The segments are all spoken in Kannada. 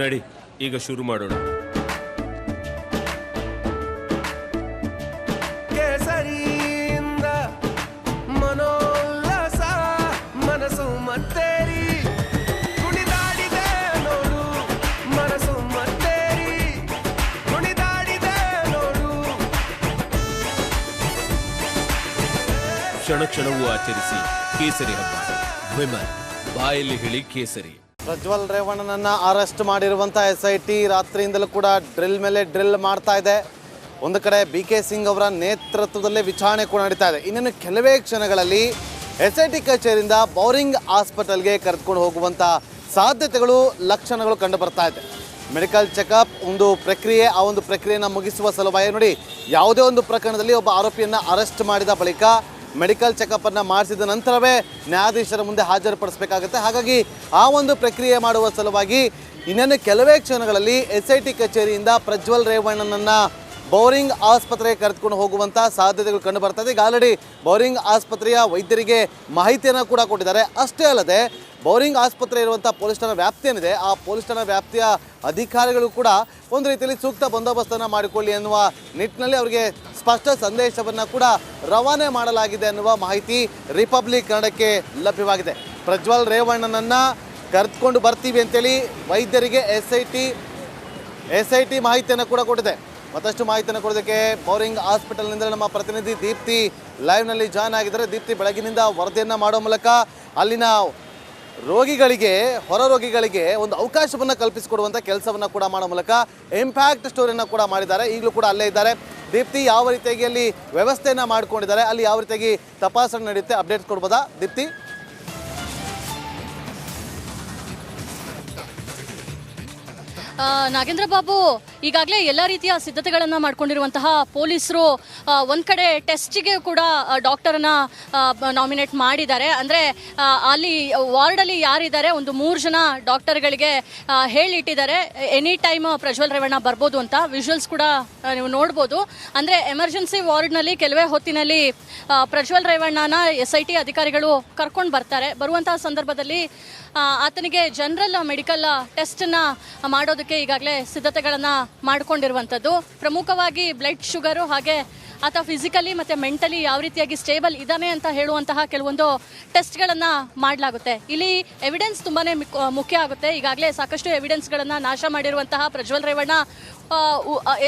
ನಡಿ ಈಗ ಶುರು ಮಾಡೋಣ. ಕೇಸರಿಯಿಂದ ಮನೋಲ್ಲಾಸ ಮನಸ್ಸು ಮತ್ತೇರಿ ಕುಣಿದಾಡಿದೆ ನೋಡು, ಮನಸ್ಸು ಮತ್ತೇರಿ ಕುಣಿದಾಡಿದೆ ನೋಡು. ಕ್ಷಣ ಕ್ಷಣವೂ ಆಚರಿಸಿ ಕೇಸರಿ ಹಬ್ಬ. ವಿಮಲ್ ಬಾಯಲ್ಲಿ ಹೇಳಿ ಕೇಸರಿ. ಪ್ರಜ್ವಲ್ ರೇವಣ್ಣನನ್ನ ಅರೆಸ್ಟ್ ಮಾಡಿರುವಂಥ SIT ರಾತ್ರಿಯಿಂದಲೂ ಕೂಡ ಡ್ರಿಲ್ ಮೇಲೆ ಡ್ರಿಲ್ ಮಾಡ್ತಾ ಇದೆ. ಒಂದು ಕಡೆ BK ಸಿಂಗ್ ಅವರ ನೇತೃತ್ವದಲ್ಲೇ ವಿಚಾರಣೆ ಕೂಡ ನಡೀತಾ ಇದೆ. ಇನ್ನೇನು ಕೆಲವೇ ಕ್ಷಣಗಳಲ್ಲಿ SIT ಕಚೇರಿಯಿಂದ ಬೌರಿಂಗ್ ಹಾಸ್ಪಿಟಲ್ಗೆ ಕರೆದುಕೊಂಡು ಹೋಗುವಂಥ ಸಾಧ್ಯತೆಗಳು, ಲಕ್ಷಣಗಳು ಕಂಡು ಬರ್ತಾ ಇದೆ. ಮೆಡಿಕಲ್ ಚೆಕಪ್ ಒಂದು ಪ್ರಕ್ರಿಯೆ, ಆ ಒಂದು ಪ್ರಕ್ರಿಯೆಯನ್ನು ಮುಗಿಸುವ ಸಲುವಾಗಿ ನೋಡಿ, ಯಾವುದೇ ಒಂದು ಪ್ರಕರಣದಲ್ಲಿ ಒಬ್ಬ ಆರೋಪಿಯನ್ನು ಅರೆಸ್ಟ್ ಮಾಡಿದ ಬಳಿಕ ಮೆಡಿಕಲ್ ಚೆಕಪ್ಪನ್ನು ಮಾಡಿಸಿದ ನಂತರವೇ ನ್ಯಾಯಾಧೀಶರ ಮುಂದೆ ಹಾಜರುಪಡಿಸಬೇಕಾಗುತ್ತೆ. ಹಾಗಾಗಿ ಆ ಒಂದು ಪ್ರಕ್ರಿಯೆ ಮಾಡುವ ಸಲುವಾಗಿ ಇನ್ನೇನು ಕೆಲವೇ ಕ್ಷಣಗಳಲ್ಲಿ SIT ಕಚೇರಿಯಿಂದ ಪ್ರಜ್ವಲ್ ರೇವಣ್ಣನನ್ನು ಬೌರಿಂಗ್ ಆಸ್ಪತ್ರೆಗೆ ಕರೆದುಕೊಂಡು ಹೋಗುವಂಥ ಸಾಧ್ಯತೆಗಳು ಕಂಡು ಬರ್ತದೆ. ಈಗ ಆಲ್ರೆಡಿ ಬೌರಿಂಗ್ ಆಸ್ಪತ್ರೆಯ ವೈದ್ಯರಿಗೆ ಮಾಹಿತಿಯನ್ನು ಕೂಡ ಕೊಟ್ಟಿದ್ದಾರೆ. ಅಷ್ಟೇ ಅಲ್ಲದೆ ಬೌರಿಂಗ್ ಆಸ್ಪತ್ರೆ ಇರುವಂಥ ಪೊಲೀಸ್ ಠಾಣಾ ವ್ಯಾಪ್ತಿ ಏನಿದೆ, ಆ ಪೊಲೀಸ್ ಠಾಣಾ ವ್ಯಾಪ್ತಿಯ ಅಧಿಕಾರಿಗಳು ಕೂಡ ಒಂದು ರೀತಿಯಲ್ಲಿ ಸೂಕ್ತ ಬಂದೋಬಸ್ತನ್ನು ಮಾಡಿಕೊಳ್ಳಿ ಎನ್ನುವ ನಿಟ್ಟಿನಲ್ಲಿ ಅವರಿಗೆ ಸ್ಪಷ್ಟ ಸಂದೇಶವನ್ನು ಕೂಡ ರವಾನೆ ಮಾಡಲಾಗಿದೆ ಎನ್ನುವ ಮಾಹಿತಿ ರಿಪಬ್ಲಿಕ್ ಕನ್ನಡಕ್ಕೆ ಲಭ್ಯವಾಗಿದೆ. ಪ್ರಜ್ವಲ್ ರೇವಣ್ಣನನ್ನು ಕರೆದುಕೊಂಡು ಬರ್ತೀವಿ ಅಂತೇಳಿ ವೈದ್ಯರಿಗೆ SIT ಮಾಹಿತಿಯನ್ನು ಕೂಡ ಕೊಟ್ಟಿದೆ. ಮತ್ತಷ್ಟು ಮಾಹಿತಿಯನ್ನು ಕೊಡೋದಕ್ಕೆ ಬೌರಿಂಗ್ ಹಾಸ್ಪಿಟಲ್ನಿಂದ ನಮ್ಮ ಪ್ರತಿನಿಧಿ ದೀಪ್ತಿ ಲೈವ್ನಲ್ಲಿ ಜಾಯ್ನ್ ಆಗಿದ್ದಾರೆ. ದೀಪ್ತಿ, ಬೆಳಗಿನಿಂದ ವರದಿಯನ್ನು ಮಾಡೋ ಮೂಲಕ ಅಲ್ಲಿನ ರೋಗಿಗಳಿಗೆ, ಹೊರ ರೋಗಿಗಳಿಗೆ ಒಂದು ಅವಕಾಶವನ್ನು ಕಲ್ಪಿಸಿಕೊಡುವಂಥ ಕೆಲಸವನ್ನು ಕೂಡ ಮಾಡೋ ಮೂಲಕ ಇಂಪ್ಯಾಕ್ಟ್ ಸ್ಟೋರಿಯನ್ನು ಕೂಡ ಮಾಡಿದ್ದಾರೆ. ಈಗಲೂ ಕೂಡ ಅಲ್ಲೇ ಇದ್ದಾರೆ. ದೀಪ್ತಿ, ಯಾವ ರೀತಿಯಾಗಿ ಅಲ್ಲಿ ವ್ಯವಸ್ಥೆಯನ್ನು ಮಾಡ್ಕೊಂಡಿದ್ದಾರೆ, ಅಲ್ಲಿ ಯಾವ ರೀತಿಯಾಗಿ ತಪಾಸಣೆ ನಡೆಯುತ್ತೆ, ಅಪ್ಡೇಟ್ಸ್ ಕೊಡ್ಬೋದಾ ದೀಪ್ತಿ? ನಾಗೇಂದ್ರ ಬಾಬು, ಈಗಾಗಲೇ ಎಲ್ಲ ರೀತಿಯ ಸಿದ್ಧತೆಗಳನ್ನು ಮಾಡ್ಕೊಂಡಿರುವಂತಹ ಪೊಲೀಸರು ಒಂದು ಕಡೆ ಟೆಸ್ಟಿಗೆ ಕೂಡ ಡಾಕ್ಟರನ್ನು ನಾಮಿನೇಟ್ ಮಾಡಿದ್ದಾರೆ. ಅಂದರೆ ಅಲ್ಲಿ ವಾರ್ಡಲ್ಲಿ ಯಾರಿದ್ದಾರೆ, ಒಂದು 3 ಜನ ಡಾಕ್ಟರ್ಗಳಿಗೆ ಹೇಳಿಟ್ಟಿದ್ದಾರೆ ಎನಿ ಟೈಮ್ ಪ್ರಜ್ವಲ್ ರೇವಣ್ಣ ಬರ್ಬೋದು ಅಂತ. ವಿಜುವಲ್ಸ್ ಕೂಡ ನೀವು ನೋಡ್ಬೋದು. ಅಂದರೆ ಎಮರ್ಜೆನ್ಸಿ ವಾರ್ಡ್ನಲ್ಲಿ ಕೆಲವೇ ಹೊತ್ತಿನಲ್ಲಿ ಪ್ರಜ್ವಲ್ ರೇವಣ್ಣನ SIT ಅಧಿಕಾರಿಗಳು ಕರ್ಕೊಂಡು ಬರ್ತಾರೆ. ಬರುವಂತಹ ಸಂದರ್ಭದಲ್ಲಿ ಆತನಿಗೆ ಜನರಲ್ ಮೆಡಿಕಲ್ ಟೆಸ್ಟನ್ನು ಮಾಡೋದಕ್ಕೆ ಈಗಾಗಲೇ ಸಿದ್ಧತೆಗಳನ್ನು ಮಾಡಿಕೊಂಡಿರುವಂಥದ್ದು. ಪ್ರಮುಖವಾಗಿ ಬ್ಲಡ್ ಶುಗರು, ಹಾಗೆ ಆತ ಫಿಸಿಕಲಿ ಮತ್ತು ಮೆಂಟಲಿ ಯಾವ ರೀತಿಯಾಗಿ ಸ್ಟೇಬಲ್ ಇದ್ದಾನೆ ಅಂತ ಹೇಳುವಂತಹ ಕೆಲವೊಂದು ಟೆಸ್ಟ್ಗಳನ್ನು ಮಾಡಲಾಗುತ್ತೆ. ಇಲ್ಲಿ ಎವಿಡೆನ್ಸ್ ತುಂಬಾ ಮುಖ್ಯ ಆಗುತ್ತೆ. ಈಗಾಗಲೇ ಸಾಕಷ್ಟು ಎವಿಡೆನ್ಸ್ಗಳನ್ನು ನಾಶ ಮಾಡಿರುವಂತಹ ಪ್ರಜ್ವಲ್ ರೇವಣ್ಣ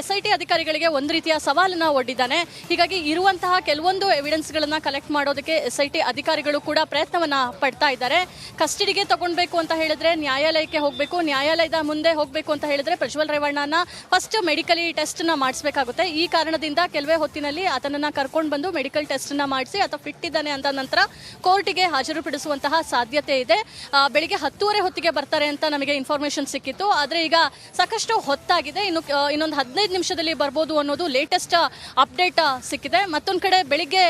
SIT ಅಧಿಕಾರಿಗಳಿಗೆ ಒಂದು ರೀತಿಯ ಸವಾಲನ್ನು ಒಡ್ಡಿದ್ದಾನೆ. ಹೀಗಾಗಿ ಇರುವಂತಹ ಕೆಲವೊಂದು ಎವಿಡೆನ್ಸ್ಗಳನ್ನು ಕಲೆಕ್ಟ್ ಮಾಡೋದಕ್ಕೆ SIT ಅಧಿಕಾರಿಗಳು ಕೂಡ ಪ್ರಯತ್ನವನ್ನು ಪಡ್ತಾ ಇದ್ದಾರೆ. ಕಸ್ಟಡಿಗೆ ತಗೊಳ್ಬೇಕು ಅಂತ ಹೇಳಿದ್ರೆ ನ್ಯಾಯಾಲಯಕ್ಕೆ ಹೋಗಬೇಕು, ನ್ಯಾಯಾಲಯದ ಮುಂದೆ ಹೋಗಬೇಕು ಅಂತ ಹೇಳಿದ್ರೆ ಪ್ರಜ್ವಲ್ ರೇವಣ್ಣನ ಫಸ್ಟ್ ಮೆಡಿಕಲಿ ಟೆಸ್ಟನ್ನು ಮಾಡಿಸಬೇಕಾಗುತ್ತೆ. ಈ ಕಾರಣದಿಂದ ಕೆಲವೇ ಹೊತ್ತಿನಲ್ಲಿ ಆತನನ್ನು ಕರ್ಕೊಂಡು ಬಂದು ಮೆಡಿಕಲ್ ಟೆಸ್ಟನ್ನು ಮಾಡಿಸಿ ಆತ ಫಿಟ್ ಇದ್ದಾನೆ ಅಂತ ನಂತರ ಕೋರ್ಟಿಗೆ ಹಾಜರುಪಡಿಸುವಂತಹ ಸಾಧ್ಯತೆ ಇದೆ. ಬೆಳಿಗ್ಗೆ 10:30 ಹೊತ್ತಿಗೆ ಬರ್ತಾರೆ ಅಂತ ನಮಗೆ ಇನ್ಫಾರ್ಮೇಷನ್ ಸಿಕ್ಕಿತ್ತು. ಆದರೆ ಈಗ ಸಾಕಷ್ಟು ಹೊತ್ತಾಗಿದೆ, ಇನ್ನೊಂದು 15 ನಿಮಿಷದಲ್ಲಿ ಬರ್ಬೋದು ಅನ್ನೋದು ಲೇಟೆಸ್ಟ್ ಅಪ್ಡೇಟ್ ಸಿಕ್ಕಿದೆ. ಮತ್ತೊಂದು ಕಡೆ ಬೆಳಿಗ್ಗೆ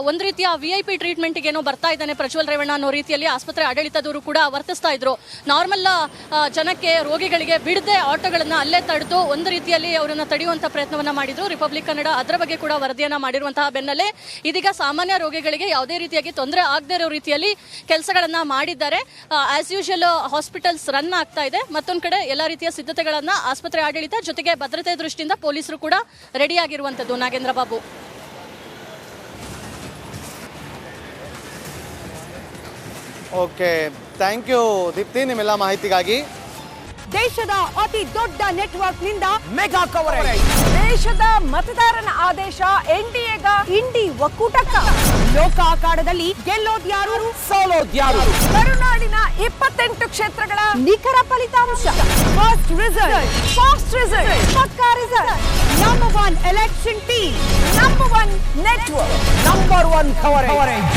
ಒಂದು ರೀತಿಯ VIP ಟ್ರೀಟ್ಮೆಂಟ್ಗೆ ಏನೋ ಬರ್ತಾ ಇದ್ದಾನೆ ಪ್ರಜ್ವಲ್ ರೇವಣ್ಣ ಅನ್ನೋ ರೀತಿಯಲ್ಲಿ ಆಸ್ಪತ್ರೆ ಆಡಳಿತದವರು ಕೂಡ ವರ್ತಿಸ್ತಾ ಇದ್ರು. ನಾರ್ಮಲ್ ಜನಕ್ಕೆ, ರೋಗಿಗಳಿಗೆ ಬಿಡದೆ ಆಟೋಗಳನ್ನು ಅಲ್ಲೇ ತಡೆದು ಒಂದು ರೀತಿಯಲ್ಲಿ ಅವರನ್ನು ತಡೆಯುವಂಥ ಪ್ರಯತ್ನವನ್ನು ಮಾಡಿದ್ರು. ರಿಪಬ್ಲಿಕ್ ಕನ್ನಡ ಅದರ ಬಗ್ಗೆ ಕೂಡ ವರದಿಯನ್ನು ಮಾಡಿರುವಂತಹ ಬೆನ್ನಲ್ಲೇ ಇದೀಗ ಸಾಮಾನ್ಯ ರೋಗಿಗಳಿಗೆ ಯಾವುದೇ ರೀತಿಯಾಗಿ ತೊಂದರೆ ಆಗದೇ ಇರೋ ರೀತಿಯಲ್ಲಿ ಕೆಲಸಗಳನ್ನು ಮಾಡಿದ್ದಾರೆ. ಆಸ್ ಯೂಶುವಲ್ ಹಾಸ್ಪಿಟಲ್ಸ್ ರನ್ ಆಗ್ತಾ ಇದೆ. ಮತ್ತೊಂದು ಕಡೆ ಎಲ್ಲ ರೀತಿಯ ಸಿದ್ಧತೆಗಳನ್ನು ಆಸ್ಪತ್ರೆ ಆಡಳಿತ ಜೊತೆಗೆ ಭದ್ರತೆ ದೃಷ್ಟಿಯಿಂದ ಪೊಲೀಸರು ಕೂಡ ರೆಡಿ ಆಗಿರುವಂತದ್ದು. Nagendra Babu, okay, thank you Deepti ನಿಮ್ಮೆಲ್ಲ ಮಾಹಿತಿಗಾಗಿ. ದೇಶದ ಅತಿ ದೊಡ್ಡ ನೆಟ್ವರ್ಕ್ ನಿಂದ ಮೆಗಾ ಕವರೇಜ್. ದೇಶದ ಮತದಾರನ ಆದೇಶ NDAಗ ಇಂಡಿ ಒಕ್ಕೂಟಕ್ಕ. ಲೋಕ ಅಖಾಡದಲ್ಲಿ ಗೆಲ್ಲೋದ್ಯಾರು, ಸೋಲೋದ್ಯಾರು. ಕರುನಾಡಿನ 28 ಕ್ಷೇತ್ರಗಳ ನಿಖರ ಫಲಿತಾಂಶ. ಫಾಸ್ಟ್ ರಿಸಲ್ಟ್, ಪಕ್ಕಾ result. Number 1 election team, number 1 network, number 1 coverage.